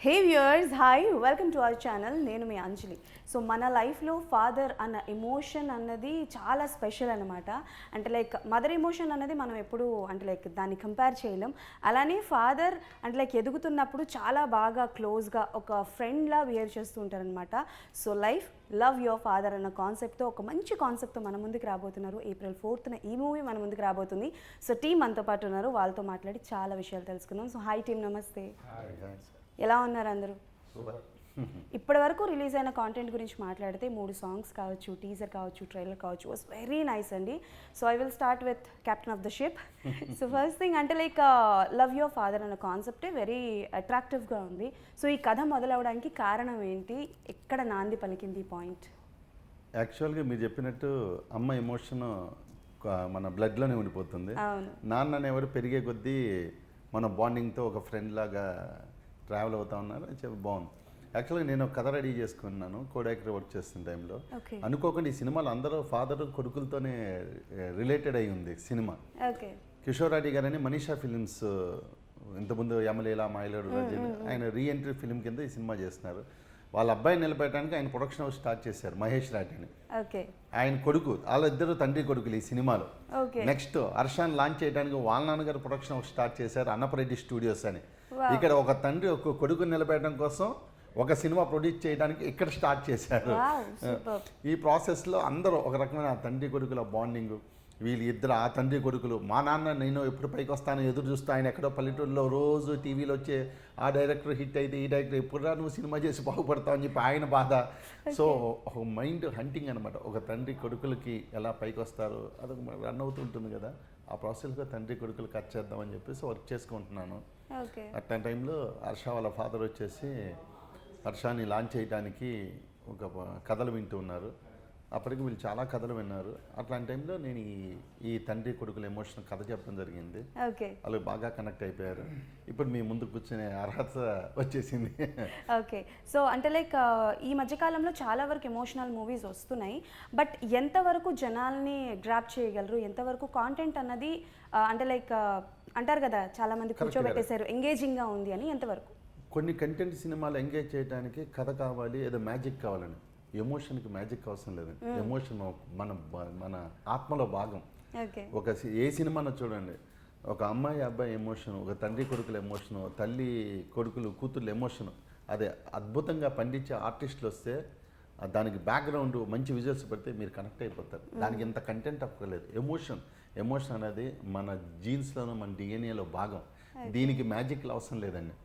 Hey viewers hi welcome to our channel. నేను మీ అంజలి. So మన లైఫ్లో ఫాదర్ అన్న ఎమోషన్ అన్నది చాలా స్పెషల్ అనమాట. అంటే లైక్ మదర్ ఎమోషన్ అన్నది మనం ఎప్పుడు అంటే లైక్ దాన్ని కంపేర్ చేయలేం. అలానే ఫాదర్ అంటే లైక్ ఎదుగుతున్నప్పుడు చాలా బాగా క్లోజ్గా ఒక ఫ్రెండ్లా బిహేవ్ చేస్తూ ఉంటారనమాట. సో లవ్ యువర్ ఫాదర్ అన్న కాన్సెప్ట్తో ఒక మంచి కాన్సెప్ట్తో మన ముందుకు రాబోతున్నారు. April 4th ఈ మూవీ మన ముందుకు రాబోతుంది. సో టీం మనతో పాటు ఉన్నారు, వాళ్ళతో మాట్లాడి చాలా విషయాలు తెలుసుకుందాం. సో హాయ్ టీం, నమస్తే. ఎలా ఉన్నారు అందరూ? ఇప్పటి వరకు రిలీజ్ అయిన కాంటెంట్ గురించి మాట్లాడితే 3 సాంగ్స్ కావచ్చు, టీజర్ కావచ్చు, ట్రైలర్ కావచ్చు, వాస్ వెరీ నైస్ అండి. So I will start with captain of the ship. So first thing అంటే లైక్ లవ్ యువర్ ఫాదర్ అన్న కాన్సెప్టే వెరీ అట్రాక్టివ్గా ఉంది. సో ఈ కథ మొదలవడానికి కారణం ఏంటి? ఎక్కడ నాంది పలికింది ఈ పాయింట్? యాక్చువల్గా మీరు చెప్పినట్టు అమ్మ ఎమోషన్ మన బ్లడ్లోనే ఉండిపోతుంది. నాన్న అనేవారు పెరిగే కొద్దీ మన బాండింగ్తో ఒక ఫ్రెండ్ లాగా ట్రావెల్ అవుతా ఉన్నారు. చెప్పి బాగుంది. యాక్చువల్గా నేను కథ రెడీ చేసుకున్నాను కోడైరెక్టర్ వర్క్ చేస్తున్న టైంలో. అనుకోకుండా ఈ సినిమాలో అందరూ ఫాదర్ కొడుకులతోనే రిలేటెడ్ అయి ఉంది సినిమా. కిషోర్ రెడ్డి గారని మనీషా ఫిలిమ్స్ ఇంతకుముందు యమలీల మాయలేడు రజని ఆయన రీఎంట్రీ ఫిలిం కింద ఈ సినిమా చేస్తున్నారు. వాళ్ళ అబ్బాయిని నిలబెట్టడానికి ఆయన ప్రొడక్షన్ హౌస్ స్టార్ట్ చేశారు, మహేష్ రాటిని. ఆయన కొడుకు, వాళ్ళిద్దరు తండ్రి కొడుకులు ఈ సినిమాలో. నెక్స్ట్ హర్షాన్ని లాంచ్ చేయడానికి వాళ్ళ నాన్నగారు ప్రొడక్షన్ హౌస్ స్టార్ట్ చేశారు, అన్నపరెడ్డి స్టూడియోస్ అని. ఇక్కడ ఒక తండ్రి ఒక కొడుకుని నిలబెట్టడం కోసం ఒక సినిమా ప్రొడ్యూస్ చేయడానికి ఇక్కడ స్టార్ట్ చేశారు. ఈ ప్రాసెస్లో అందరూ ఒక రకమైన తండ్రి కొడుకుల బాండింగ్, వీళ్ళు ఇద్దరు ఆ తండ్రి కొడుకులు. మా నాన్న నేను ఎప్పుడు పైకి వస్తానో ఎదురు చూస్తూ ఆయన ఎక్కడో పల్లెటూరులో రోజు టీవీలో వచ్చే ఆ డైరెక్టర్ హిట్ అయితే ఈ డైరెక్టర్ ఎప్పుడురా నువ్వు సినిమా చేసి బాగుపడతావు అని చెప్పి ఆయన బాధ. సో ఒక మైండ్ హంటింగ్ అనమాట. ఒక తండ్రి కొడుకులకి ఎలా పైకి వస్తారు అది రన్ అవుతుంటుంది కదా. ఆ ప్రాసెస్గా తండ్రి కొడుకులు కట్ చేద్దామని చెప్పేసి వర్క్ చేసుకుంటున్నాను. అట్లాంటి టైంలో హర్ష వాళ్ళ ఫాదర్ వచ్చేసి హర్షాన్ని లాంచ్ చేయడానికి ఒక కథలు వింటూ ఉన్నారు. అప్పటికి వీళ్ళు చాలా కథలు విన్నారు. అట్లాంటి టైంలో నేను ఈ తండ్రి కొడుకుల ఎమోషనల్ కథ చెప్పడం జరిగింది. వాళ్ళు బాగా కనెక్ట్ అయిపోయారు. ఇప్పుడు మీ ముందు కూర్చునే అర్హత వచ్చేసింది. ఓకే. సో అంటే లైక్ ఈ మధ్యకాలంలో చాలా వరకు ఎమోషనల్ మూవీస్ వస్తున్నాయి. బట్ ఎంతవరకు జనాల్ని గ్రాప్ చేయగలరు? ఎంతవరకు కాంటెంట్ అన్నది అంటే లైక్ అంటారు కదా చాలా మంది కూర్చోబెట్టేశారు ఎంగేజింగ్గా ఉంది అని, ఎంతవరకు? కొన్ని కంటెంట్ సినిమాలు ఎంగేజ్ చేయడానికి కథ కావాలి, ఏదో మ్యాజిక్ కావాలని. ఎమోషన్కి మ్యాజిక్ అవసరం లేదండి. ఎమోషన్ మన ఆత్మలో భాగం. ఏ సినిమాను చూడండి, ఒక అమ్మాయి అబ్బాయి ఎమోషన్, ఒక తండ్రి కొడుకుల ఎమోషను, తల్లి కొడుకులు కూతుర్ల ఎమోషను, అదే అద్భుతంగా పండించే ఆర్టిస్టులు వస్తే దానికి బ్యాక్గ్రౌండ్ మంచి విజువల్స్ పెడితే మీరు కనెక్ట్ అయిపోతారు. దానికి ఇంత కంటెంట్ అక్కర్లేదు. ఎమోషన్ అనేది మన జీన్స్లోనూ మన డిఎన్ఏలో భాగం. దీనికి మ్యాజిక్లు అవసరం లేదండి.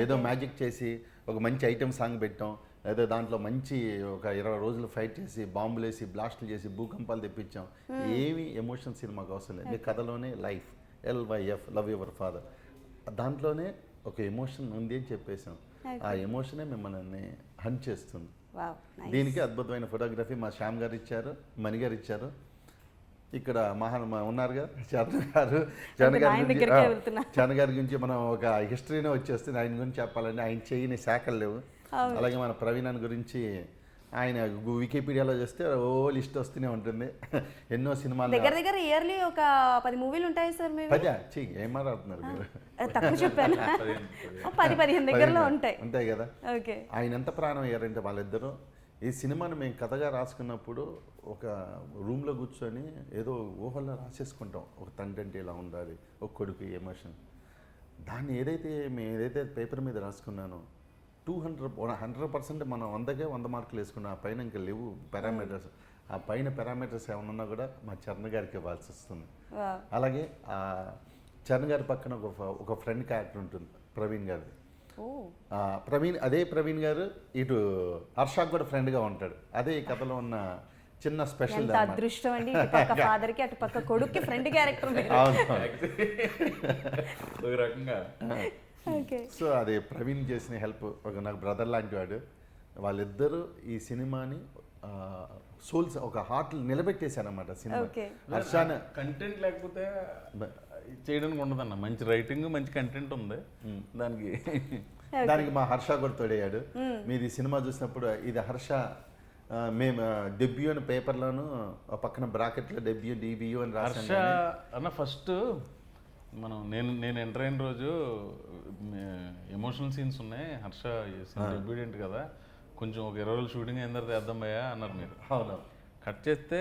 ఏదో మ్యాజిక్ చేసి ఒక మంచి ఐటెం సాంగ్ పెట్టాం, ఏదో దాంట్లో మంచి ఒక 20 రోజులు ఫైట్ చేసి బాంబులు వేసి బ్లాస్టులు చేసి భూకంపాలు తెప్పించాం. ఏమి ఎమోషన్ సినిమాకి అవసరం లేదు. కథలోనే life LYF love your father, దాంట్లోనే ఒక ఎమోషన్ ఉంది అని చెప్పేసాం. ఆ ఎమోషనే మిమ్మల్ని హంట్ చేస్తుంది. దీనికి అద్భుతమైన ఫోటోగ్రఫీ మా శ్యామ్ గారు ఇచ్చారు, మణి గారు ఇచ్చారు. ఇక్కడ ఉన్నారుగా చరణ్ గారి గురించి మనం ఒక హిస్టరీనే వచ్చేస్తుంది. ఆయన గురించి చెప్పాలంటే ఆయన చేయని శాఖలు లేవు. అలాగే మన ప్రవీణ్ గురించి ఆయన వికీపీడియాలో చేస్తే ఓ లిస్ట్ వస్తూనే ఉంటుంది. ఎన్నో సినిమాలు దగ్గర ఇయర్లీ ఒక 10 మూవీలు ఉంటాయి సార్. ఏం మాట్లాడుతున్నారు మీరు? తక్కువ చెప్పాను. 10-15 దగ్గరలో ఉంటాయి కదా. ఆయన ఎంత ప్రాణం అయ్యారంటే వాళ్ళిద్దరూ. ఈ సినిమాను మేము కథగా రాసుకున్నప్పుడు ఒక రూమ్లో కూర్చొని ఏదో ఊహల్లో రాసేసుకుంటాం. ఒక తండ్రి అంటే ఇలా ఉండాలి, ఒక కొడుకు ఎమోషన్. దాన్ని ఏదైతే పేపర్ మీద రాసుకున్నానో 100% మనం 100కే 100 మార్కులు వేసుకున్నాం. ఆ పైన ఇంకా లేవు పారామీటర్స్. ఆ పైన పారామీటర్స్ ఏమన్నా కూడా మా చరణ్ గారికి ఇవ్వాల్సి వస్తుంది. అలాగే చరణ్ గారి పక్కన ఒక ఫ్రెండ్ క్యారెక్టర్ ఉంటుంది, ప్రవీణ్ గారిది. అదే ప్రవీణ్ గారు ఇటు హర్షాకు కూడా ఫ్రెండ్గా ఉంటాడు. అదే ఈ కథలో ఉన్న చిన్న స్పెషల్ అదృష్టం అండి. ఫాదర్ కి అటు పక్క కొడుక్కి ఫ్రెండ్ క్యారెక్టర్. సో అది ప్రవీణ్ చేసిన హెల్ప్, ఒక నాకు బ్రదర్ లాంటి వాడు. వాళ్ళిద్దరూ ఈ సినిమాని సోల్స్ ఒక హార్ట్ నిలబెట్టేశారన్నమాట. సినిమా హర్షాన్ కంటెంట్ లేకపోతే చేయడానికి ఉండదన్న. మంచి రైటింగ్, మంచి కంటెంట్ ఉంది దానికి మా హర్ష కూడా తోడయ్యాడు. మీరు ఈ సినిమా చూసినప్పుడు ఇది హర్ష మేము డెబ్యూ అని పేపర్లోను పక్కన బ్రాకెట్లో డెబ్యూ DBU అని రాశాను. అన్న ఫస్ట్ నేను ఎంటర్ అయిన రోజు ఎమోషనల్ సీన్స్ ఉన్నాయి, హర్ష డెబ్యూడెంట్ కదా, కొంచెం ఒక 20 రోజులు షూటింగ్ అయిన తర్వాత వేద్దాం భయ్యా అన్నారు మీరు. అవును. కట్ చేస్తే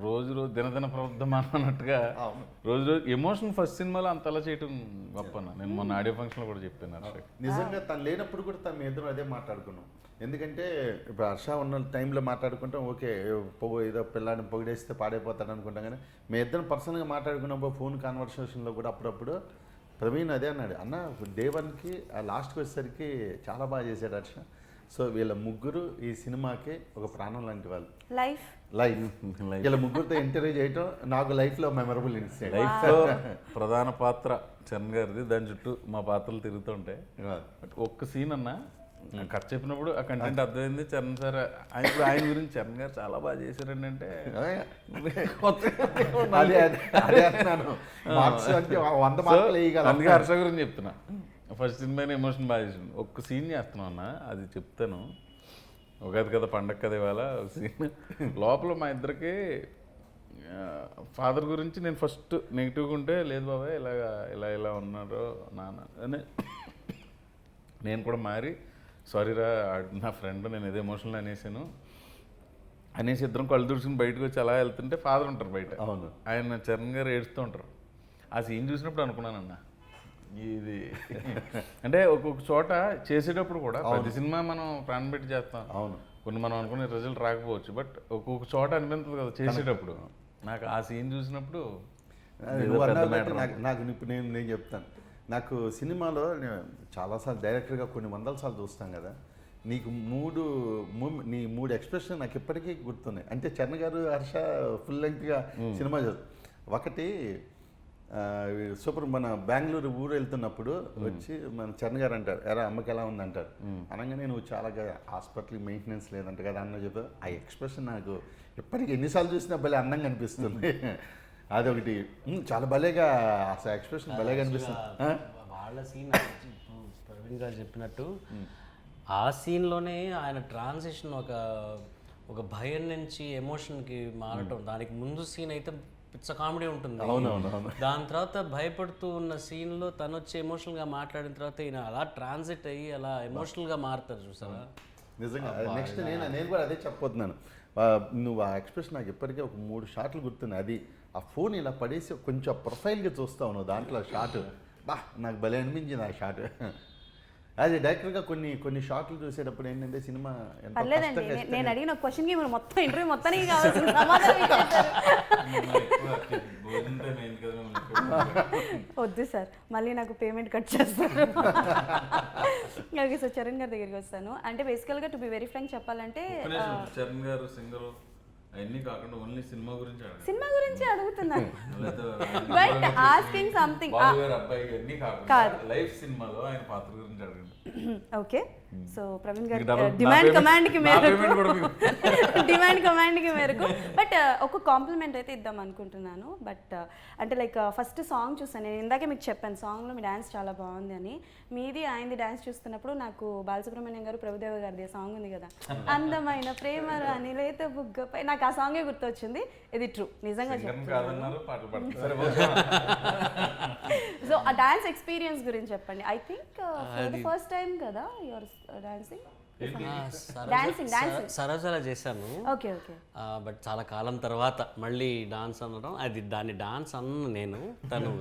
రోజు దినదిన ప్రవర్ధమానం అన్నట్టుగా రోజు ఎమోషన్ ఫస్ట్ సినిమాలో అంతలా చేయటం గొప్పన. నేను మొన్న ఆడియో ఫంక్షన్లో కూడా చెప్పాను హర్ష. నిజంగా తను లేనప్పుడు కూడా తను మీ ఇద్దరు అదే మాట్లాడుకున్నాం. ఎందుకంటే ఇప్పుడు హర్ష ఉన్న టైంలో మాట్లాడుకుంటాం, ఓకే ఏదో పిల్లాడిని పొగిడేస్తే పాడైపోతాడు అనుకుంటాం. కానీ మీ ఇద్దరం పర్సనల్గా మాట్లాడుకున్నప్పుడు ఫోన్ కాన్వర్సేషన్లో కూడా అప్పుడప్పుడు ప్రవీణ్ అదే అన్నాడు, అన్న డే 1కి లాస్ట్కి వచ్చేసరికి చాలా బాగా చేశాడు హర్ష. సో వీళ్ళ ముగ్గురు ఈ సినిమాకి ఒక ప్రాణం లాంటి వాళ్ళు. లైఫ్ వీళ్ళ ముగ్గురితో ఇంటర్వ్యూ చేయటం నాకు లైఫ్లో మెమరబుల్ ఇన్సిడెంట్. లైఫ్లో ప్రధాన పాత్ర చరణ్ గారిది, దాని చుట్టూ మా పాత్రలు తిరుగుతుంటాయి. ఒక్క సీన్ అన్న కట్ చెప్పినప్పుడు ఆ కంటెంట్ అర్థమైంది. చరణ్ సార్ ఆయన గురించి చరణ్ గారు చాలా బాగా చేశారండి అంటే అందుకే హర్ష గురించి చెప్తున్నా. ఫస్ట్ సినిమా ఎమోషన్ బాగా చేసింది. ఒక్క సీన్ చేస్తున్నాం అన్న, అది చెప్తాను. ఉగాది కదా, పండగ కదా ఇవాళ. ఒక సీన్ లోపల మా ఇద్దరికి ఫాదర్ గురించి నేను ఫస్ట్ నెగిటివ్గా ఉంటే, లేదు బాబాయ్ ఇలా ఉన్నారు నాన్న అని నేను కూడా మారి, సారీరా నా ఫ్రెండ్ నేను ఏదో ఎమోషనల్ అనేసి ఇద్దరం కళ్ళు తుడుచుకుని బయటకు వచ్చి అలా వెళ్తుంటే ఫాదర్ ఉంటారు బయట. అవును. ఆయన చరణ్ గారు ఏడుస్తూ ఉంటారు. ఆ సీన్ చూసినప్పుడు అనుకున్నానన్న, ఇది అంటే ఒక్కొక్క చోట చేసేటప్పుడు కూడా ప్రతి సినిమా మనం ప్రాణం పెట్టి చేస్తాం. అవును. కొన్ని మనం అనుకునే రిజల్ట్ రాకపోవచ్చు, బట్ ఒక్కొక్క చోట అనిపిస్తుంది కదా చేసేటప్పుడు. నాకు ఆ సీన్ చూసినప్పుడు నాకు ఇప్పుడు నేను చెప్తాను, నాకు సినిమాలో చాలాసార్లు డైరెక్టర్గా కొన్ని వందల సార్లు చూస్తాం కదా, నీకు నీ మూడు ఎక్స్ప్రెషన్ నాకు ఇప్పటికీ గుర్తున్నాయి. అంటే చరణ్ గారు హర్ష ఫుల్ లెంగ్త్గా సినిమా ఒకటి సూపర్ మన బెంగళూరు ఊరు వెళ్తున్నప్పుడు వచ్చి మన చరణ్ గారు అంటారు, ఎరా అమ్మకి ఎలా ఉంది అంటారు. అనగానే నువ్వు చాలా హాస్పిటల్కి మెయింటెనెన్స్ లేదంట కదా అన్న చెప్పి ఆ ఎక్స్ప్రెషన్ నాకు ఇప్పటికీ ఎన్నిసార్లు చూసినా భలే అందంగా అనిపిస్తుంది. అదొకటి చాలా భలేగా అసలు ఎక్స్ప్రెషన్ భలేగా అనిపిస్తుంది. వాళ్ళ సీన్ ప్రవీణ్ గారు చెప్పినట్టు ఆ సీన్లోనే ఆయన ట్రాన్సిషన్ ఒక భయం నుంచి ఎమోషన్కి మారటం. దానికి ముందు సీన్ అయితే పిచ్చ కామెడీ ఉంటుంది. దాని తర్వాత భయపడుతూ ఉన్న సీన్లో తను వచ్చి ఎమోషనల్గా మాట్లాడిన తర్వాత ఈయన అలా ట్రాన్సిట్ అయ్యి అలా ఎమోషనల్గా మారుతారు చూసారా. నిజంగా నెక్స్ట్ నేను కూడా అదే చెప్పబోతున్నాను. నువ్వు ఆ ఎక్స్ప్రెషన్ నాకు ఇప్పటికే ఒక 3 షాట్లు గుర్తున్నాయి. అది ఆ ఫోన్ ఇలా పడేసి కొంచెం ప్రొఫైల్గా చూస్తావు నువ్వు దాంట్లో షాట్, నాకు భలే అనిపించింది ఆ షాట్. అది డైరెక్టర్గా కొన్ని షాట్లు చూసేటప్పుడు ఏంటంటే సినిమా నేను అడిగిన క్వశ్చన్కి మీరు మొత్తం ఇంటర్వ్యూ మొత్తానికి కావాల్సిన సమాధానం వద్దు సార్, మళ్ళీ నాకు పేమెంట్ కట్ చేస్తారు. ఓకే సార్, చరణ్ గారి దగ్గరికి వస్తాను. అంటే బేసికల్గా టు బి వెరీ ఫ్రాంక్ చెప్పాలంటే చరణ్ గారు సింగర్ అవన్నీ కాకుండా ఓన్లీ సినిమా గురించి అడుగుతున్నాను. బట్ ఆస్కింగ్ సంథింగ్ కాదు, లైఫ్ సినిమాలో ఆయన పాత్ర గురించి అడగండి. ఓకే, సో ప్రవీణ్ గారు డిమాండ్ కమాండ్కి మేరకు బట్ ఒక కాంప్లిమెంట్ అయితే ఇద్దాం అనుకుంటున్నాను. బట్ అంటే లైక్ ఫస్ట్ సాంగ్ చూస్తాను, నేను ఇందాకే మీకు చెప్పాను సాంగ్లో మీ డ్యాన్స్ చాలా బాగుంది అని. మీది ఆయనది డ్యాన్స్ చూస్తున్నప్పుడు నాకు బాలసుబ్రహ్మణ్యం గారు ప్రభుదేవ గారిది సాంగ్ ఉంది కదా, అందమైన ప్రేమ అని లేత బుగ్గపై, నాకు ఆ సాంగే గుర్తొచ్చింది. ఇది ట్రూ, నిజంగా చెప్తున్నాను. సో ఆ డాన్స్ ఎక్స్పీరియన్స్ గురించి చెప్పండి. I think for the first time కదా యువర్ డాన్సింగ్? సరసలా చేశాను. Okay okay. బట్ చాలా కాలం తర్వాత మళ్ళీ డాన్స్ అనడం, అది దాన్ని డాన్స్ అన్న నేను, తను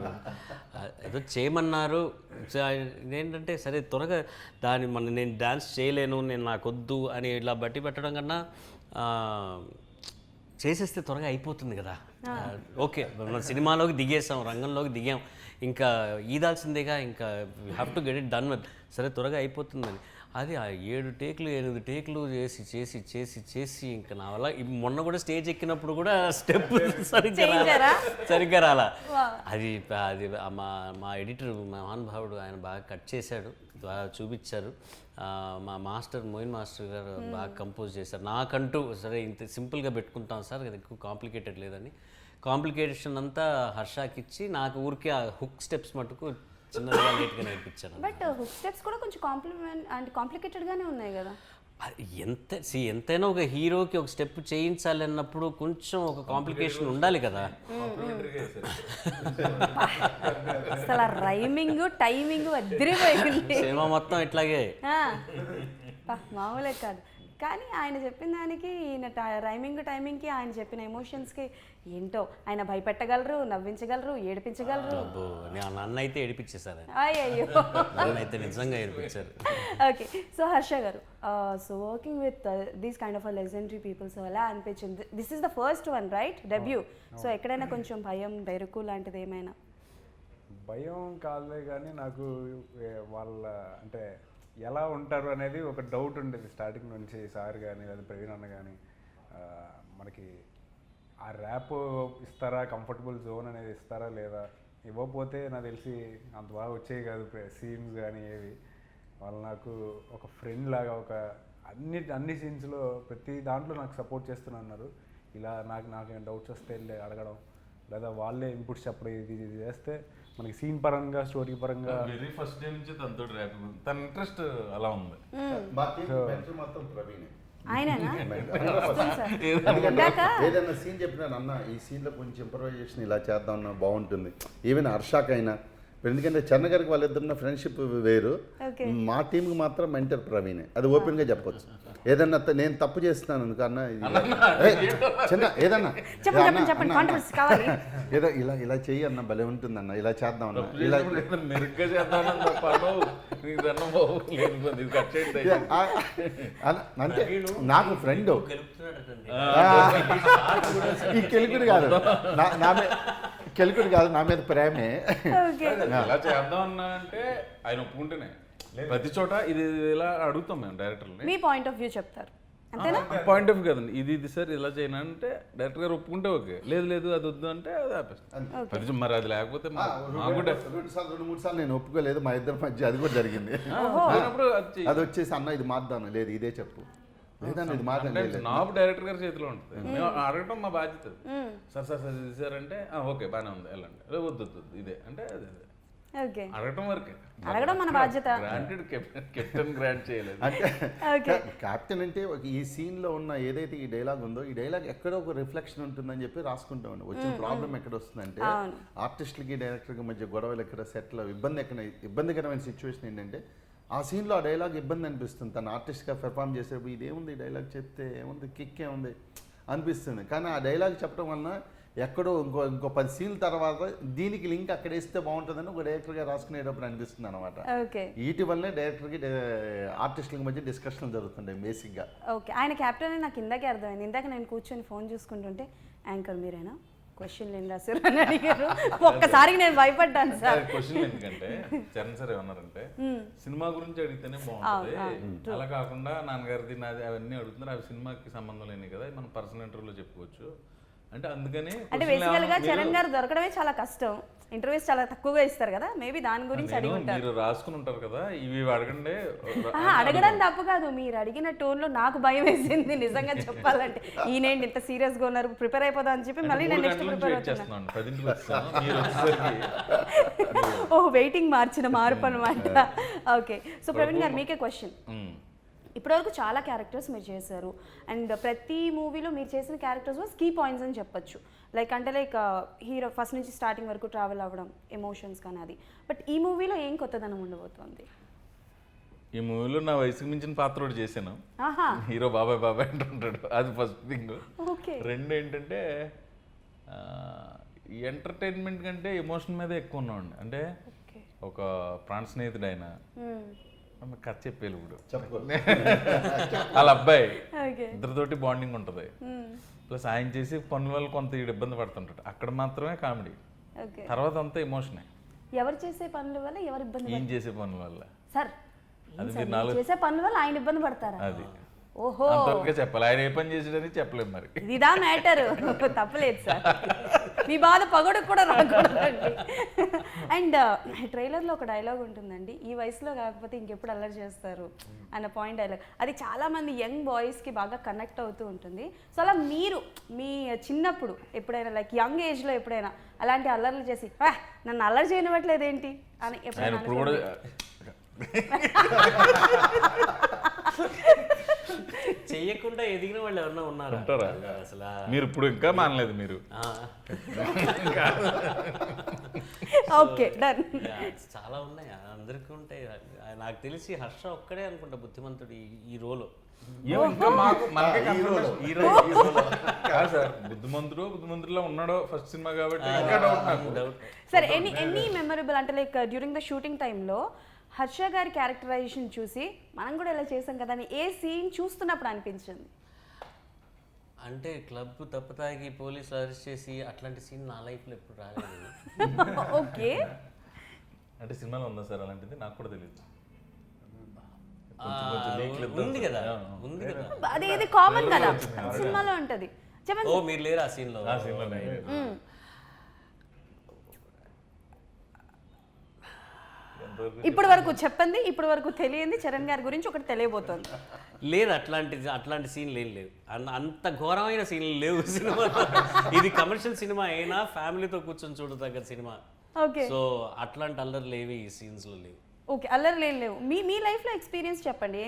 ఏదో చేయమన్నారు. ఏంటంటే సరే త్వరగా నేను డాన్స్ చేయలేను, నాకొద్దు అని ఇలా బట్టి పెట్టడం కన్నా చేసేస్తే త్వరగా అయిపోతుంది కదా. ఓకే, మన సినిమాలోకి దిగేసాం, రంగంలోకి దిగాం, ఇంకా ఈదాల్సిందేగా, ఇంకా you have to get it done with, సరే త్వరగా అయిపోతుందని. అది ఆ 7 టేకులు 8 టేకులు చేసి ఇంకా నా వల్ల మొన్న కూడా స్టేజ్ ఎక్కినప్పుడు కూడా స్టెప్ సరిగ్గా రాలా. అది మా ఎడిటర్ మా మహానుభావుడు ఆయన బాగా కట్ చేశాడు, బాగా చూపించారు. మా మాస్టర్ మోయిన్ మాస్టర్ గారు బాగా కంపోజ్ చేశారు. నాకంటూ సరే ఇంత సింపుల్గా పెట్టుకుంటాం సార్, అది ఎక్కువ కాంప్లికేటెడ్ లేదని. కాంప్లికేషన్ అంతా హర్షాకి ఇచ్చి నాకు ఊరికే ఆ హుక్ స్టెప్స్ మటుకు చిన్నగా నీట్గా నేర్పించాను. బట్ హుక్ స్టెప్స్ కూడా కొంచెం కాంప్లికేటెడ్గానే ఉన్నాయి కదా. ఎంతైనా ఒక హీరోకి ఒక స్టెప్ చేయించాలి అన్నప్పుడు కొంచెం ఒక కాంప్లికేషన్ ఉండాలి కదా. అసలు రైమింగ్ టైమింగ్ అదిరిపోయింది. సినిమా మొత్తం ఇట్లాగే మామూలే కాదు. కానీ ఆయన చెప్పిన దానికి ఈయన రైమింగ్ టైమింగ్కి ఆయన చెప్పిన ఎమోషన్స్కి ఏంటో ఆయన భయపెట్టగలరు, నవ్వించగలరు, ఏడిపించగలరు. నన్ను అయితే ఏడిపించేశారు, అయ్యో నన్ను అయితే నిజంగా ఏడిపించారు. ఓకే, సో హర్ష గారు, so working with these kind of legendary people, so ఎలా అనిపించింది? This is the first one right, debut. So ఎక్కడైనా కొంచెం భయం, బెరుకు లాంటిది ఏమైనా? భయం కాదులే కానీ నాకు వాళ్ళ అంటే ఎలా ఉంటారు అనేది ఒక డౌట్ ఉండేది స్టార్టింగ్ నుంచి. సార్ కానీ లేదా ప్రవీణ్ అన్న కానీ మనకి ఆ ర్యాప్ ఇస్తారా, కంఫర్టబుల్ జోన్ అనేది ఇస్తారా లేదా, ఇవ్వకపోతే నాకు తెలిసి అంత బాగా వచ్చేవి కాదు సీన్స్ కానీ ఏవి. వాళ్ళు నాకు ఒక ఫ్రెండ్ లాగా ఒక అన్ని సీన్స్లో ప్రతి దాంట్లో నాకు సపోర్ట్ చేస్తున్నారు. ఇలా నాకు డౌట్స్ వస్తే వెళ్ళి అడగడం, లేదా వాళ్ళే ఇన్పుట్స్ చెప్పడం, ఇది చేస్తే మనకి సీన్ పరంగా స్టోరీ పరంగా వెరీ ఫస్ట్ డే నుంచి తనతో ర్యాప్ తన ఇంట్రెస్ట్ అలా ఉంది. ఏదైనా సీన్ చెప్పినాను అన్న, ఈ సీన్లో కొంచెం ఇంప్రవైజేషన్ ఇలా చేద్దాం అన్న బాగుంటుంది. ఈవెన్ హర్షాకైనా, ఎందుకంటే చరణ్ గారికి వాళ్ళిద్దరున్న ఫ్రెండ్షిప్ వేరు, మా టీంకి మాత్రం మెంటర్ ప్రవీణే. అది ఓపెన్గా చెప్పొచ్చు. ఏదన్నా నేను తప్పు చేస్తున్నాను అనుకో అన్న, చిన్న ఏదన్నా ఏదో ఇలా చెయ్యి అన్న, భలే ఉంటుంది అన్న, ఇలా చేద్దాం అన్న, ఇలా మెరుగ్గా చేద్దాం అంటే నాకు ఫ్రెండ్ ఈ కెలుకుడు కాదు కెలుకుడు కాదు, నా మీద ప్రేమే. ఇలా చేద్దాం అన్నా అంటే ఆయన ఒప్పుకుంటేనే ప్రతి చోట ఇది ఇలా అడుగుతాం మేము డైరెక్టర్ని. మీ పాయింట్ ఆఫ్ వ్యూ చెప్తారు అంతేనా? పాయింట్ ఆఫ్ వ్యూ కదండి, ఇది సార్ ఇలా చేయను అంటే డైరెక్టర్ గారు ఒప్పుకుంటే ఓకే, లేదు అది వద్దు అంటే అది ఆపేస్తాం. మరి అది లేకపోతే 2-3 సార్లు నేను ఒప్పుకోలేదు, మా ఇద్దరి మధ్య అది కూడా జరిగింది. అది వచ్చేసి అన్న ఇది మారుదాను, లేదు ఇదే చెప్పు, లేదన్న ఇది మాట్లాడలేదు. నాకు డైరెక్టర్ గారి చేతిలో ఉంటుంది, మేము అడగటం మా బాధ్యత. సార్ చేశారంటే ఓకే బాగానే ఉంది వెళ్ళండి, వద్దు ఇదే అంటే అదే అడగటం వరకే, అడగడం మన బాధ్యత. కెప్టెన్ గ్రాంట్ చేయలేదు. అంటే కెప్టెన్ అంటే ఈ సీన్ లో ఉన్న ఏదైతే ఈ డైలాగ్ ఉందో, ఈ డైలాగ్ ఎక్కడో ఒక రిఫ్లెక్షన్ ఉంటుందని చెప్పి రాసుకుంటామండి. వచ్చిన ప్రాబ్లం ఎక్కడ వస్తుందంటే, ఆర్టిస్టులకి డైరెక్టర్కి మధ్య గొడవలు ఎక్కడ, సెట్లో ఇబ్బందికరమైన సిచ్యువేషన్ ఏంటంటే, ఆ సీన్లో ఆ డైలాగ్ ఇబ్బంది అనిపిస్తుంది. తను ఆర్టిస్ట్గా పెర్ఫామ్ చేసేప్పుడు ఇదేముంది ఈ డైలాగ్ చెప్తే ఏముంది, కిక్ ఏముంది అనిపిస్తుంది. కానీ ఆ డైలాగ్ చెప్పడం వలన ఎక్కడో ఇంకో 10 సీన్ల తర్వాత దీనికి లింక్ అక్కడ వేస్తే బాగుంటుందని ఒక డైరెక్టర్గా రాసుకునేటప్పుడు అనిపిస్తుంది అనమాట. వీటి వల్లనే డైరెక్టర్కి ఆర్టిస్టులకి మధ్య డిస్కషన్లు జరుగుతుంటాయి బేసిక్గా. ఓకే, ఆయన క్యాప్టెన్ నాకు ఇందాకే అర్థమైంది. ఇందాక నేను కూర్చొని ఫోన్ చూసుకుంటుంటే యాంకర్ మీరేనా క్వశ్చన్లు ఏం రాశారు అని అడిగారు. ఒక్కసారికి నేను భయపడ్డాను సార్. క్వశ్చన్ ఎందుకంటే చరణ్ సార్ ఏమన్నారంటే సినిమా గురించి అడిగితేనే బాగుంటుంది, అలా కాకుండా నాన్నగారిది నాది అవన్నీ అడుగుతున్నారు, అవి సినిమాకి సంబంధం లేని కదా, మనం పర్సనల్ ఇంటర్వ్యూలో చెప్పుకోవచ్చు అంటే. అందుకని అంటే బేసికల్ గా చరణ్ గారు దొరకడమే చాలా కష్టం, ఇంటర్వ్యూస్ చాలా తక్కువగా ఇస్తారు కదా, మేబీ దాని గురించి అడిగి ఉంటారు. మీరు రాసుకుని ఉంటారు కదా, ఇవి అడగండి. అడగడం తప్పు కాదు, మీరు అడిగిన టోన్ లో నాకు భయం వేసింది నిజంగా చెప్పాలంటే. ఈయనేంటి ఇంత సీరియస్ గా ఉన్నారు, ప్రిపేర్ అయిపోదా అని చెప్పి మళ్ళీ నేను నెక్స్ట్ ప్రిపేర్ అవుతున్నాను. ఓ వెయిటింగ్ మార్చిన మార్పు అనమాట. ఓకే, సో ప్రవీణ్ గారు మీకే క్వశ్చన్. ఇప్పటివరకు చాలా క్యారెక్టర్స్ మీరు చేశారు, అండ్ ప్రతి మూవీలో మీరు చేసిన క్యారెక్టర్స్ వాజ్ కీ పాయింట్స్ అని చెప్పొచ్చు. లైక్ హీరో ఫస్ట్ నుంచి స్టార్టింగ్ వరకు ట్రావెల్ అవ్వడం, ఎమోషన్స్ కానీ అది. బట్ ఈ మూవీలో ఏం కొత్తదనం ఉండబోతుంది? ఈ మూవీలో నా వయసుకు మించిన పాత్ర ఒకటి చేశాను, హీరో బాబాయ్ అంటుంటాడు, అది ఫస్ట్ థింగ్. రెండు ఏంటంటే ఎంటర్టైన్మెంట్ కంటే ఎమోషన్ మీద ఎక్కువ ఉన్నామండి. అంటే ఒక ప్రాణ స్నేహితుడు ఆయన కథ చెప్పేది ఇప్పుడు వాళ్ళ అబ్బాయి, ఇద్దరితోటి బాండింగ్ ఉంటుంది. ప్లస్ ఆయన చేసి పనుల వల్ల కొంత ఇబ్బంది పడుతుంటాడు, అక్కడ మాత్రమే కామెడీ, తర్వాత అంతా ఎమోషనే. ఎవరు చేసే పనుల వల్ల ఎవరు ఇబ్బంది? ఏం చేసే పనుల వల్ల సార్, చేసే పనుల వల్ల ఆయన ఇబ్బంది పడతారా? అది ఓహో అంతవరకే చెప్పాలి, ఆయన ఏ పని చేసేదని చెప్పలేము. మరి ఇదా మ్యాటర్, తప్పలేదు సార్, మీ బాధ పగడకు కూడా రాకూడదండి. అండ్ ట్రైలర్లో ఒక డైలాగ్ ఉంటుందండి, ఈ వయసులో కాకపోతే ఇంకెప్పుడు అల్లరి చేస్తారు అన్న పాయింట్ డైలాగ్. అది చాలామంది యంగ్ బాయ్స్కి బాగా కనెక్ట్ అవుతూ ఉంటుంది. సో అలా మీరు మీ చిన్నప్పుడు ఎప్పుడైనా లైక్ యంగ్ ఏజ్లో ఎప్పుడైనా అలాంటి అల్లర్లు చేసి నన్ను అల్లరి చేయనివ్వట్లేదు ఏంటి అని ఎప్పుడైనా తెలియకుండా ఎదిగిన వాళ్ళు ఎవరన్నా ఉన్నారా ఉంటారా? అసలు మీరు ఇప్పుడు ఇంకా మానలేదు మీరు. Okay done. చాలా ఉన్నాయి, అందరికీ ఉంటాయి. నాకు తెలిసి హర్ష ఒక్కడే అనుకుంటా బుద్ధిమంతుడు ఈ రోలు. ఇంకా మాకు మనకే కాదు సార్, బుద్ధిమంతుడిలో ఉన్నాడో ఫస్ట్ సినిమా కాబట్టి ఇంకా డౌట్ నాకు. సరే ఎనీ మెమరబుల్ అంటే లైక్ డ్యూరింగ్ ద షూటింగ్ టైంలో హర్ష గారి క్యారెక్టరైజేషన్ చూసి మనం కూడా ఇలా చేసాం కదా అని ఏ సీన్ చూస్తున్నప్పుడు అనిపించింది? అంటే క్లబ్ తప్పతాగి పోలీసులు అరెస్ట్ చేసి అట్లాంటి సీన్ నా లైఫ్లో ఎప్పుడు రాలేదు. ఓకే, అంటే సినిమాలో ఉందా సార్ అలాంటిది? నాకు కూడా తెలియదు. ఉంది కదా, ఉంది కదా. అది ఇది కామన్ కదా సినిమాలో ఉంటది. చెప్పండి. ఓ మీరు లేరు ఆ సీన్లో? ఆ సీన్లో ఇప్పటి వరకు చెప్పండి, ఇప్పటి వరకు తెలియంది చరణ్ గారి గురించి ఒకటి తెలియబోతోంది. లేదు, అట్లాంటి సీన్లు ఏం లేవు. అంత ఘోరమైన సీన్లు లేవు సినిమాలో. ఇది కమర్షియల్ సినిమా అయినా ఫ్యామిలీతో కూర్చొని చూడదగ్గ సినిమా. ఓకే, సో అట్లాంటి అల్లర్లు ఏవి ఈ సీన్స్లో లేవు. ఓకే, అల్లరి లేవు. మీ లైఫ్లో ఎక్స్పీరియన్స్ చెప్పండి.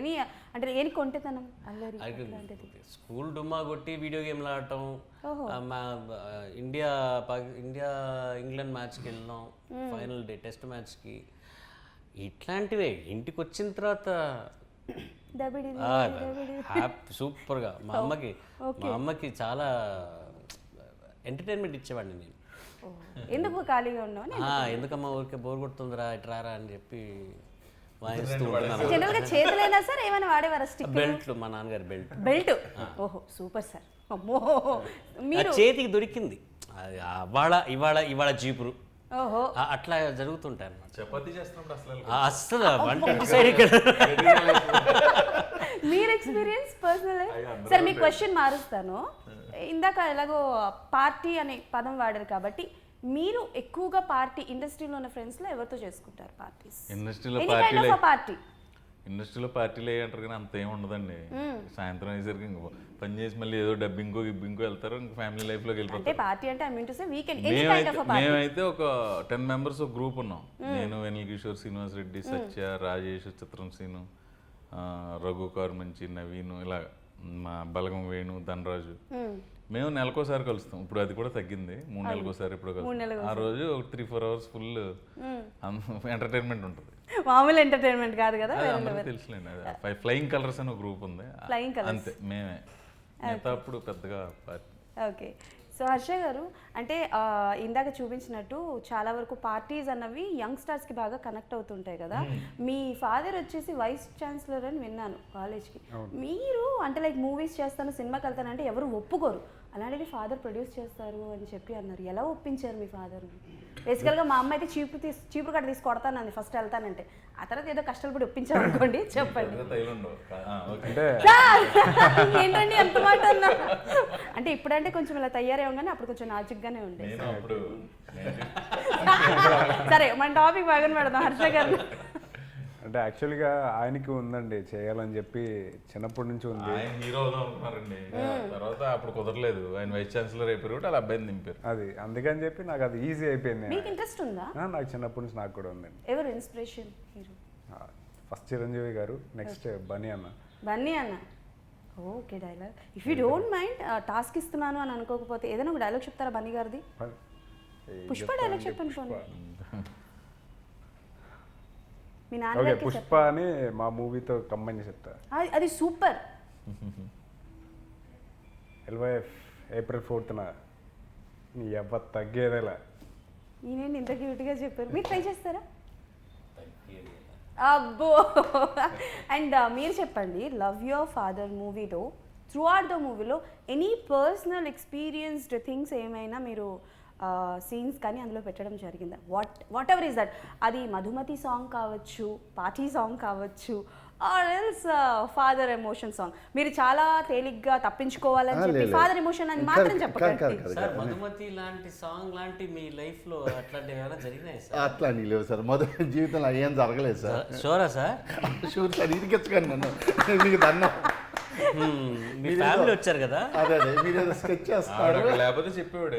అంటే ఏని కొంటేతనం అల్లరి అట్లాంటిది? స్కూల్ డుమ్మా కొట్టి వీడియో గేమ్లు ఆడటం, ఇండియా ఇంగ్లాండ్ మ్యాచ్కి వెళ్ళినాం, ఫైనల్ డే టెస్ట్ మ్యాచ్కి. ఇట్లాంటివే. ఇంటికి వచ్చిన తర్వాత సూపర్గా మా అమ్మకి చాలా ఎంటర్టైన్మెంట్ ఇచ్చేవాడిని నేను. ఎందుకు ఖాళీగా ఉన్నావు? ఎందుకమ్మా ఊరికే బోర్ కొడుతుందిరా ఇట్రారా అని చెప్పి వాయిస్తూ ఉంటాను. జనరల్గా చేతులైనా సార్ ఏమైనా వాడేవారా? స్టిక్, బెల్ట్లు, మా నాన్నగారి బెల్ట్. ఓహో సూపర్ సార్. అమ్మో, మీరు చేతికి దొరికింది ఇవాళ జీపురు. ఓహో, అట్లా జరుగుతుంటాయి అన్నమాట. చపాతీ చేస్తున్నప్పుడు అసలు వంటింటి సైడ్ ఇక్కడ. మీరు ఎక్స్పీరియన్స్ పర్సనల్. సరే మీ క్వశ్చన్ మారుస్తాను. ఇందాక ఎలాగో పార్టీ అనే పదం వాడారు కాబట్టి మీరు ఎక్కువగా పార్టీ ఇండస్ట్రీలో ఉన్న ఫ్రెండ్స్లో ఎవరితో చేసుకుంటారు పార్టీస్? ఇండస్ట్రీలో పార్టీలు అంటారు కానీ అంత ఏమి ఉండదండి. సాయంత్రం అయ్యేసరికి ఇంక పని చేసి మళ్ళీ ఏదో డబ్బింగ్కో గిబ్బింగ్కో వెళ్తారు, ఇంకా ఫ్యామిలీ లైఫ్లోకి వెళ్ళిపోతారు. పార్టీ అంటే మేమైతే ఒక 10 మెంబర్స్ ఒక గ్రూప్ ఉన్నాం. నేను, వెనిల్ కిషోర్, శ్రీనివాస్ రెడ్డి, సత్య, రాజేష్, చిత్రం సీను, రఘు కార్మంచి, నవీను, ఇలా మా బలగం వేణు, ధనరాజు. మేము నెలకోసారి కలుస్తాం. ఇప్పుడు అది కూడా తగ్గింది, 3 నెలలకోసారి ఇప్పుడు కలుస్తాం. ఆ రోజు ఒక 3-4 అవర్స్ ఫుల్ ఎంటర్టైన్మెంట్ ఉంటుంది. మామూలు ఎంటర్టైన్మెంట్ కాదు కదా. తెలుసులేండి, ఫ్లయింగ్ కలర్స్ అని ఒక గ్రూప్ ఉంది, అంతే మేమే. మిగతా అప్పుడు పెద్దగా పార్టీ. ఓకే, సో హర్ష గారు అంటే ఇందాక చూపించినట్టు చాలా వరకు పార్టీస్ అన్నవి యంగ్స్టర్స్కి బాగా కనెక్ట్ అవుతుంటాయి కదా. మీ ఫాదర్ వచ్చేసి వైస్ ఛాన్సలర్ అని విన్నాను కాలేజ్కి. మీరు అంటే లైక్ మూవీస్ చేస్తాను, సినిమాకి వెళ్తానంటే ఎవరు ఒప్పుకోరు. అలాంటిది ఫాదర్ ప్రొడ్యూస్ చేస్తారు అని చెప్పి అన్నారు. ఎలా ఒప్పించారు మీ ఫాదర్? బేసికల్గా మా అమ్మ అయితే చీపురు కట్ట తీసి కొడతానంది ఫస్ట్ వెళ్తానంటే. ఆ తర్వాత ఏదో కష్టపడి ఒప్పించారు అనుకోండి. చెప్పండి. ఏంటండి ఎంత మాట అన్నా? అంటే ఇప్పుడంటే కొంచెం ఇలా తయారై ఉండగానే అప్పుడు కొంచెం నాజుగ్గానే ఉండే. సరే మన టాపిక్ బాగా పెడదాం. హర్ష గారు అంటే యాక్చువల్గా ఆయనకి ఉందండి చేయాలని చెప్పి, చిన్నప్పటి నుంచి ఉంది. ఆయన హీరో అనుకున్నారండి, తర్వాత అప్పుడు కుదరలేదు. ఆయన వైస్ ఛాన్సలర్ అయిపోయారు, అలా అబ్బాయిని దింపారు. అది అందుకని చెప్పి నాకు అది ఈజీ అయిపోయింది. మీకు ఇంట్రెస్ట్ ఉందా? నాకు చిన్నప్పటి నుంచి నాకు కూడా ఉందండి. ఎవరు ఇన్స్పిరేషన్ హీరో? ఫస్ట్ చిరంజీవి గారు, నెక్స్ట్ బన్నీ అన్న. Okay, dialogue if you don't mind task ఇస్తున్నాను అని అనుకోకపోతే ఏదైనా ఒక డైలాగ్ చెప్తారా బన్నీ గారిది? పుష్ప డైలాగ్ చెప్పండి. మీ నాన్నగారికి పుష్ప అని మా మూవీతో కంబైన్ చెప్తా. అది సూపర్. ఏప్రిల్ 4th నీ ఎవ్వ తగ్గేదేలా. ఈయనండి ఇంత క్యూట్గా చెప్పారు. మీరు ట్రై చేస్తారా? అబ్బో. అండ్ మీరు చెప్పండి, లవ్ యువర్ ఫాదర్ మూవీలో త్రూ అవుట్ ద మూవీలో ఎనీ పర్సనల్ ఎక్స్పీరియన్స్డ్ థింగ్స్ ఏమైనా మీరు సీన్స్ కానీ అందులో పెట్టడం జరిగిందా? What ever is that. అది మధుమతి సాంగ్ కావచ్చు, పార్టీ సాంగ్ కావచ్చు, or else father emotion song. మీరు చాలా తేలిగ్గా తప్పించుకోవాలని చెప్పి ఫాదర్ ఎమోషన్ అని మాత్రం చెప్పకండి. సార్ మధుమతి లాంటి సాంగ్ లాంటి మీ లైఫ్ లో అట్లాంటివి ఏమైనా జరిగినాయి సార్? అట్లా అని లేవు సార్, మొదటి జీవితంలో ఏం జరగలేదు సార్. షూరా సార్? షూర్ సార్, ఇరికెచ్చకండి నన్ను, మీకు దన్నం. మీ ఫ్యామిలీ వచ్చారు కదా, అదే మీరు స్కెచ్ చేస్తారు లేకపోతే చెప్పేవాడు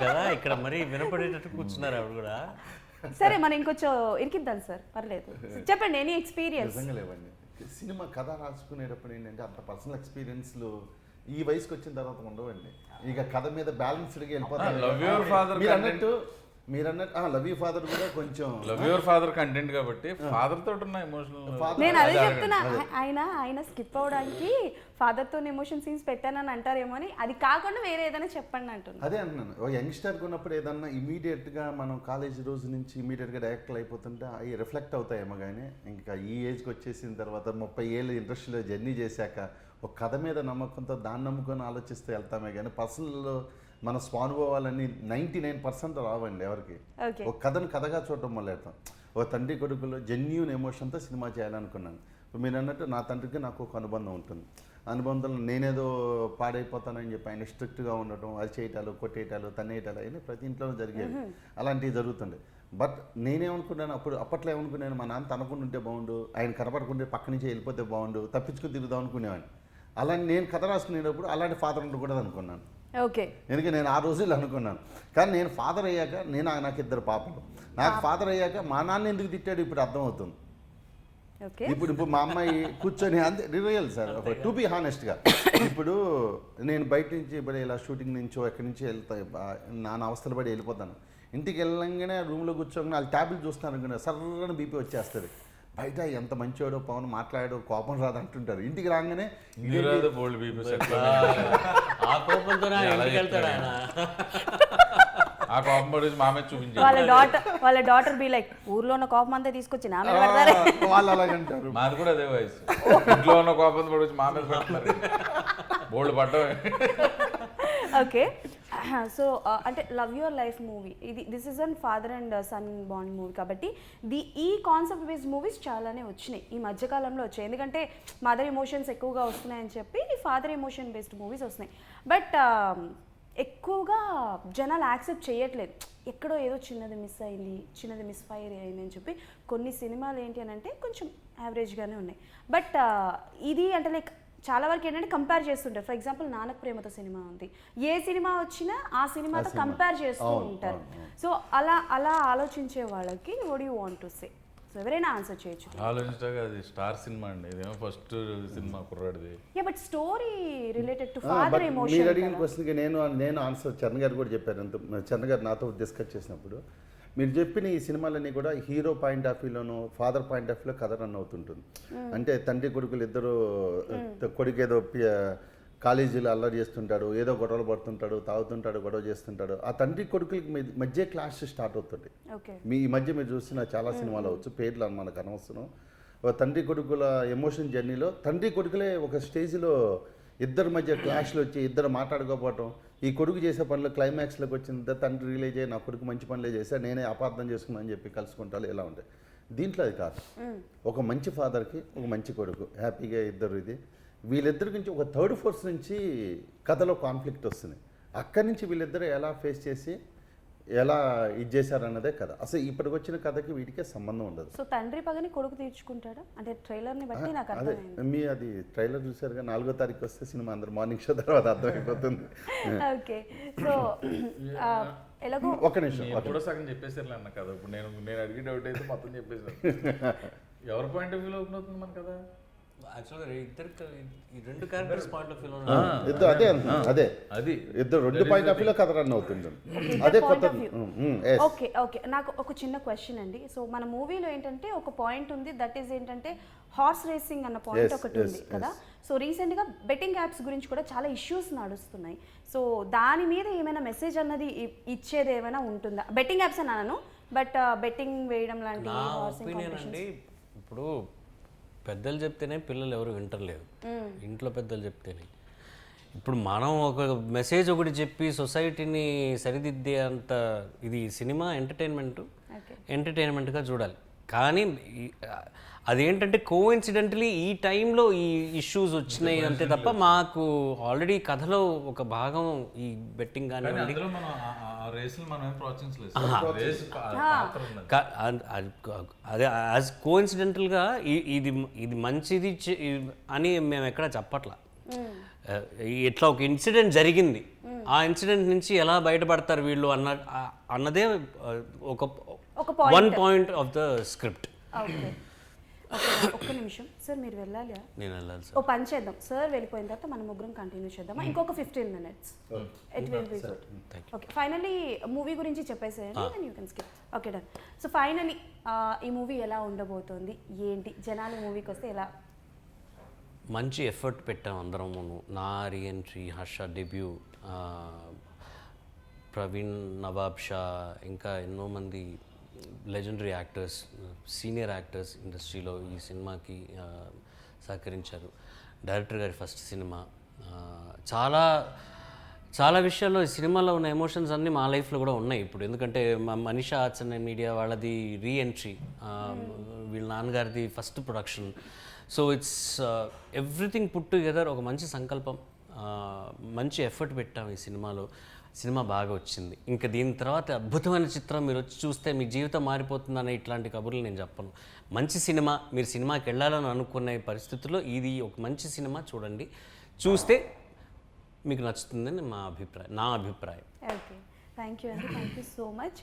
కదా. ఇక్కడ మరి వినపడేటట్టు కూర్చున్నారు ఆవిడ కూడా. సరే మనం ఇంకొంచెం ఇరికిద్దాం సార్, పర్లేదు. చెప్పండి ఎనీ ఎక్స్పీరియన్స్. సినిమా కథ రాసుకునేటప్పుడు ఏంటంటే అంత పర్సనల్ ఎక్స్పీరియన్స్లు ఈ వయసుకి వచ్చిన తర్వాత ఉండవండి. ఇక కథ మీద బ్యాలెన్స్డ్గా వెళ్ళిపోతారు. Love Your Father మీరు అన్నట్టు లవ్ యూ ఫాదర్ కూడా కొంచెం లవ్ యువర్ ఫాదర్ కంటెంట్ కాబట్టి ఫాదర్ తోటి ఉన్న ఎమోషనల్. నేను అదే చెప్తున్నా, ఆయన స్కిప్ అవడానికి ఫాదర్తో ఎమోషన్ సీన్స్ పెట్టానని అంటారేమో అని, అది కాకుండా వేరే ఏదైనా చెప్పండి అంటున్నా. అదే అంటున్నాను, ఓ యంగ్స్టర్గా ఉన్నప్పుడు ఏదన్నా ఇమీడియట్గా మనం కాలేజ్ రోజు నుంచి ఇమీడియట్గా డైరెక్ట్లు అయిపోతుంటే అవి రిఫ్లెక్ట్ అవుతాయేమో. కానీ ఇంకా ఈ ఏజ్కి వచ్చేసిన తర్వాత 30 ఏళ్ళు ఇండస్ట్రీలో జర్నీ చేశాక ఒక కథ మీద నమ్మకంతో దాన్ని నమ్ముకొని ఆలోచిస్తూ వెళ్తామే కానీ పర్సనల్ మన స్వానుభవాలన్నీ 99% రావండి ఎవరికి. ఒక కథను కథగా చూడటం మొదలెడతాం. ఒక తండ్రి కొడుకులో జెన్యూన్ ఎమోషన్తో సినిమా చేయాలనుకున్నాను. ఇప్పుడు మీరు అన్నట్టు నా తండ్రికి నాకు ఒక అనుబంధం ఉంటుంది. అనుబంధంలో నేనేదో పాడైపోతానని చెప్పి ఆయన స్ట్రిక్ట్గా ఉండటం, అది చేయటాలు, కొట్టేయటాలు, తన్నేయటాలు అవన్నీ ప్రతి ఇంట్లోనూ జరిగేవి. అలాంటివి జరుగుతుండే. బట్ నేనేమనుకున్నాను అప్పట్లో ఏమనుకున్నాను, మా నాన్న తనకుండా బాగుండు, ఆయన కనపడకుంటే పక్క నుంచి వెళ్ళిపోతే బాగుండు, తప్పించుకుని తిరుగుదాం అనుకునేవాడిని. అలాంటి నేను కథ రాసుకునేటప్పుడు అలాంటి ఫాదర్ ఉండకూడదు అనుకున్నాను. ఓకే, ఎందుకంటే నేను ఆ రోజుల్లో అనుకున్నాను. కానీ నేను ఫాదర్ అయ్యాక నాకు 2 పాపలు. నాకు ఫాదర్ అయ్యాక మా నాన్న ఎందుకు తిట్టాడు ఇప్పుడు అర్థమవుతుంది. ఇప్పుడు మా అమ్మాయి కూర్చొని అంతే రియల్ సార్, టు బి హానెస్ట్గా. ఇప్పుడు నేను బయట నుంచి ఇప్పుడు ఇలా షూటింగ్ నుంచో ఎక్కడి నుంచి వెళ్తా నాన్న అవస్థలు పడి వెళ్ళిపోతాను. ఇంటికి వెళ్ళంగానే రూమ్లో కూర్చోగానే వాళ్ళు ట్యాబ్లెట్ చూస్తాను అనుకున్నా సర్రని బీపీ వచ్చేస్తుంది. బయట ఎంత మంచివాడో పవన్ మాట్లాడాడో కోపం రాదు అంటుంటారు. ఇంటికి రాగానే ఆ కోపం పడి మామే చూపించారు. వాళ్ళ డాటర్ బి లైక్ ఊర్లో ఉన్న కోపం అంతా తీసుకొచ్చి నా మీద వాళ్ళు అలాగంటారు. మాది కూడా అదే వయసు. ఇంట్లో ఉన్న కోపం పడి మా మీద పడుతున్నారు. బోల్డ్ పడ్డం. ఓకే, సో అంటే love your life movie this is an father and sun bond movie కాబట్టి ఈ కాన్సెప్ట్ బేస్డ్ మూవీస్ చాలానే వచ్చినాయి ఈ మధ్యకాలంలో వచ్చాయి. ఎందుకంటే మదర్ ఎమోషన్స్ ఎక్కువగా వస్తున్నాయని చెప్పి ఫాదర్ ఎమోషన్ బేస్డ్ మూవీస్ వస్తున్నాయి. బట్ ఎక్కువగా జనాలు యాక్సెప్ట్ చేయట్లేదు. ఎక్కడో ఏదో చిన్నది మిస్ ఫైర్ అయింది అని చెప్పి కొన్ని సినిమాలు ఏంటి అని అంటే కొంచెం యావరేజ్గానే ఉన్నాయి. బట్ ఇది అంటే లైక్ చాలా వరకు ఏంటంటే కంపేర్ చేస్తుంటారు. ఫర్ ఎగ్జాంపుల్ నానక్ ప్రేమతో సినిమా ఉంది, ఏ సినిమా వచ్చినా ఆ సినిమాతో కంపేర్ చేస్తూ ఉంటారు. సో అలా ఆలోచించే వాళ్ళకి what you want to say? So ఎవరైనా ఆన్సర్ చేయొచ్చు. ఆలోచించగా అది స్టార్ సినిమా అండి, ఇదేమో ఫస్ట్ సినిమా కుర్రాడిది. But story related to father emotion. మీరు అడిగిన క్వశ్చన్కి నేను ఆన్సర్ చరణ్ గారు కూడా చెప్పారు. చరణ్ గారు నాతో డిస్కస్ చేసినప్పుడు మీరు చెప్పిన ఈ సినిమాలన్నీ కూడా హీరో పాయింట్ ఆఫ్ వ్యూలోనూ ఫాదర్ పాయింట్ ఆఫ్ వ్యూలో కథ రన్ అవుతుంటుంది. అంటే తండ్రి కొడుకులు ఇద్దరు, కొడుకు ఏదో కాలేజీలో అల్లరి చేస్తుంటాడు, ఏదో గొడవలు పడుతుంటాడు, తాగుతుంటాడు, గొడవ చేస్తుంటాడు. ఆ తండ్రి కొడుకులకి మధ్య క్లాష్ స్టార్ట్ అవుతుంది. ఈ మధ్య మీరు చూసిన చాలా సినిమాలు అవచ్చు, పేర్లు మనకు అనవసరం. తండ్రి కొడుకుల ఎమోషన్ జర్నీలో తండ్రి కొడుకులే ఒక స్టేజ్లో ఇద్దరి మధ్య క్లాష్లు వచ్చి ఇద్దరు మాట్లాడుకోకపోవటం, ఈ కొడుకు చేసే పనులు క్లైమాక్స్లోకి వచ్చిన తండ్రి రిలీజ్ అయ్యి నా కొడుకు మంచి పనులే చేశా, నేనే అపార్థం చేసుకున్నా అని చెప్పి కలుసుకుంటారు. ఇలా ఉంటాయి. దీంట్లో అది కాదు. ఒక మంచి ఫాదర్కి ఒక మంచి కొడుకు హ్యాపీగా ఇద్దరు, ఇది వీళ్ళిద్దరి నుంచి ఒక థర్డ్ ఫోర్స్ నుంచి కథలో కాన్ఫ్లిక్ట్ వస్తుంది. అక్కడి నుంచి వీళ్ళిద్దరూ ఎలా ఫేస్ చేసి ఎలా ఇది చేశారన్నదే కథ. అసలు ఇప్పటికి వచ్చిన కథకి వీటికే సంబంధం ఉండదు. సో తండ్రి పగని కొడుకు తీర్చుకుంటాడా అంటే ట్రైలర్ని బట్టి నాకు అర్థమైంది. మీ అది ట్రైలర్ చూసారుగా, 4వ తారీఖు వస్తే సినిమా అందరు మార్నింగ్ షో తర్వాత అర్థమైపోతుంది. ఓకే, సో ఎలాగో ఒక నిమిషం ఎప్పుడో సగం చెప్పేసారు అన్న కదా. ఇప్పుడు నేను అడిగి డౌట్ అయితే మొత్తం చెప్పేసాను. ఎవరి పాయింట్ ఆఫ్ వ్యూలో ఓపెన్ అవుతుంది మన కదా. యాక్చువల్గా ఈ 2 క్యారెక్టర్స్ పాయింట్ ఆఫ్ వ్యూలో అదే ఇద్దరు 2 పాయింట్ ఆఫ్ వ్యూలో కథ రన్ అవుతుంది. అదే కొత్త. ఓకే, నాకు ఒక చిన్న క్వశ్చన్ అండి. సో మన మూవీలో ఏంటంటే ఒక పాయింట్ ఉంది, దట్ ఈస్ ఏంటంటే హార్స్ రేసింగ్ అన్న పాయింట్ ఒకటి ఉంది కదా. సో రీసెంట్గా బెట్టింగ్ యాప్స్ గురించి కూడా చాలా ఇష్యూస్ నడుస్తున్నాయి. సో దాని మీద ఏమైనా మెసేజ్ అన్నది ఇచ్చేది ఏమైనా ఉంటుందా? బెట్టింగ్ యాప్స్ అని అన్నాను, బట్ బెట్టింగ్ వేయడం లాంటి అండి. ఇప్పుడు పెద్దలు చెప్తేనే పిల్లలు ఎవరు వింటర్లేదు, ఇంట్లో పెద్దలు చెప్తేనే. ఇప్పుడు మనం ఒక మెసేజ్ ఒకటి చెప్పి సొసైటీని సరిదిద్దే అంత ఇది సినిమా ఎంటర్టైన్మెంట్గా చూడాలి. కానీ అదేంటంటే కోఇన్సిడెంటలీ ఈ టైంలో ఈ ఇష్యూస్ వచ్చినాయి అంతే తప్ప మాకు ఆల్రెడీ కథలో ఒక భాగం ఈ బెట్టింగ్ కానివ్వండి, అదే యాజ్ కోఇన్సిడెంటల్గా ఇది మంచిది అని మేము ఎక్కడ చెప్పట్లా. ఇట్లా ఒక ఇన్సిడెంట్ జరిగింది, ఆ ఇన్సిడెంట్ నుంచి ఎలా బయటపడతారు వీళ్ళు అన్నదే ఒక 1 point of the script. Okay ఒక్క నిమిషం సార్, మీరు వెళ్ళాలి. నేను వెళ్ళాలి ఓ సార్. పని చేద్దాం, సార్ వెళ్ళిపోయిన తర్వాత మనం ముగ్గురం కంటిన్యూ చేద్దామా? ఇంకొక 15 minutes. It will be good. Okay, finally movie గురించి చెప్పేసేయండి, then you can skip. Okay done. So finally ఈ మూవీ ఎలా ఉండబోతోంది, ఏంటి, జనాలు మూవీకి వస్తే ఎలా? మంచి ఎఫర్ట్ పెట్టాం అందరం. నా రీఎంట్రీ, హర్ష డెబ్యూ, ప్రవీణ్ నవాబ్ షా, ఇంకా ఎన్నో మంది లెజెండరీ యాక్టర్స్, సీనియర్ యాక్టర్స్ ఇండస్ట్రీలో ఈ సినిమాకి సహకరించారు. డైరెక్టర్ గారి ఫస్ట్ సినిమా. చాలా చాలా విషయాల్లో ఈ సినిమాలో ఉన్న ఎమోషన్స్ అన్నీ మా లైఫ్లో కూడా ఉన్నాయి ఇప్పుడు. ఎందుకంటే మా మనీషా ఆర్ట్స్ అండ్ మీడియా వాళ్ళది రీఎంట్రీ, వీళ్ళ నాన్నగారిది first production. So it's everything put together, ఒక మంచి సంకల్పం, మంచి ఎఫర్ట్ పెట్టాం ఈ సినిమాలో. సినిమా బాగా వచ్చింది. ఇంకా దీని తర్వాత అద్భుతమైన చిత్రం మీరు వచ్చి చూస్తే మీ జీవితం మారిపోతుందనే ఇట్లాంటి కబుర్లు నేను చెప్పను. మంచి సినిమా, మీరు సినిమాకి వెళ్ళాలని అనుకునే పరిస్థితుల్లో ఇది ఒక మంచి సినిమా. చూడండి, చూస్తే మీకు నచ్చుతుందని నా అభిప్రాయం. ఓకే, థ్యాంక్ యూ అండి, థ్యాంక్ యూ సో మచ్.